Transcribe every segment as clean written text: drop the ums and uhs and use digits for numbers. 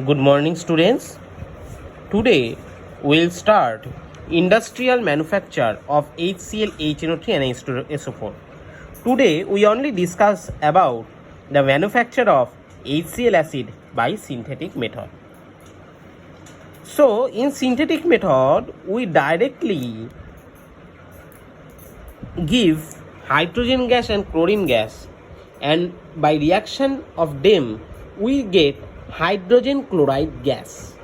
Good morning, students. Today we'll start industrial manufacture of HCl, HNO3 and H2SO4. Today we only discuss about the manufacture of HCl acid by synthetic method. So in synthetic method we directly give hydrogen gas and chlorine gas, and by reaction of them we get hydrogen chloride gas,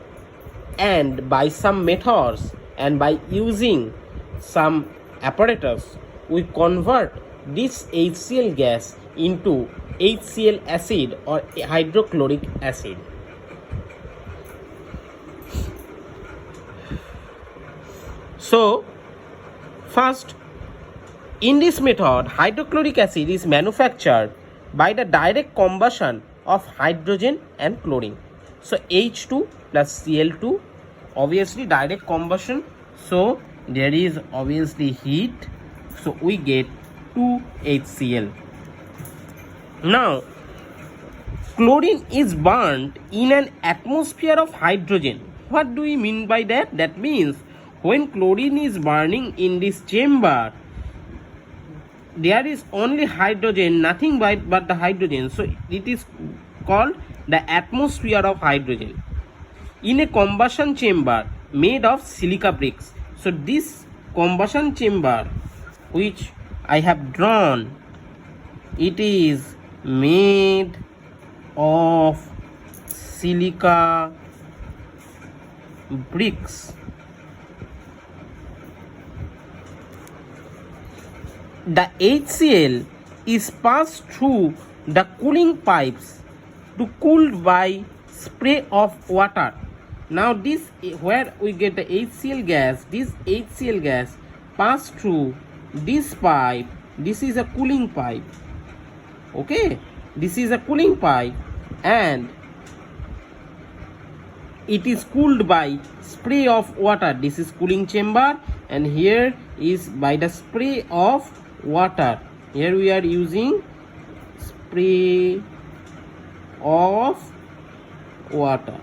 and by some methods and by using some apparatus we convert this HCl gas into HCl acid or hydrochloric acid. So first, in this method hydrochloric acid is manufactured by the direct combustion of hydrogen and chlorine. So H2 plus Cl2, obviously direct combustion, so there is obviously heat, so we get 2HCl. Now chlorine is burnt in an atmosphere of hydrogen. What do we mean by that? That means when chlorine is burning in this chamber, there is only hydrogen, nothing but the hydrogen, so it is called the atmosphere of hydrogen in a combustion chamber made of silica bricks. So this combustion chamber which I have drawn, it is made of silica bricks. The HCl is passed through the cooling pipes to cooled by spray of water. Now this where we get the HCl gas, this HCl gas pass through this pipe. This is a cooling pipe. Okay, this is a cooling pipe and it is cooled by spray of water. This is cooling chamber and here is by the spray of water. Here we are using spray of water.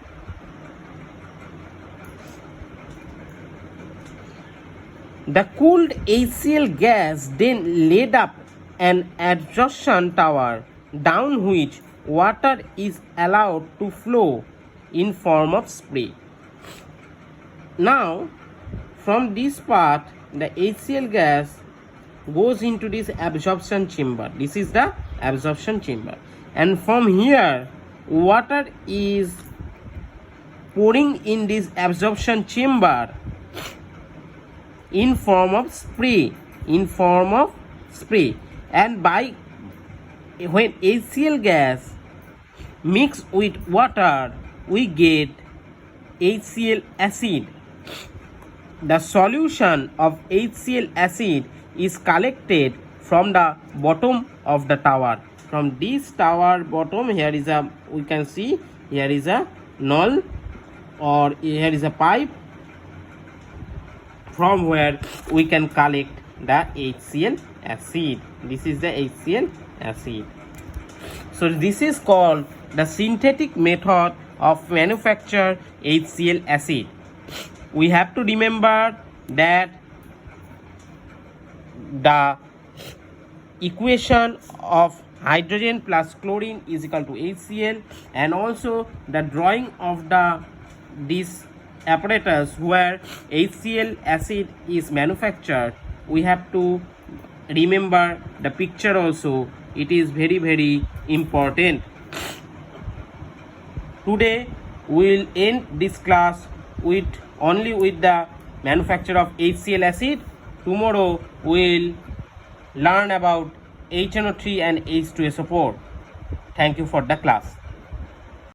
The cooled HCl gas then led up an adsorption tower down which water is allowed to flow in form of spray. Now from this part the HCl gas goes into this absorption chamber. This is the absorption chamber, and from here water is pouring in this absorption chamber in form of spray, and by when HCl gas mix with water we get HCl acid. The solution of HCl acid is collected from the bottom of the tower. From this tower bottom, here is a, we can see here is a null or here is a pipe from where we can collect the HCl acid. This is the HCl acid. So this is called the synthetic method of manufacture HCl acid. We have to remember that the equation of hydrogen plus chlorine is equal to HCl, and also the drawing of this apparatus where HCl acid is manufactured, we have to remember the picture also. It is very important. Today we will end this class with only with the manufacture of HCl acid. Tomorrow we will learn about HNO3 and H2SO4. Thank you for the class.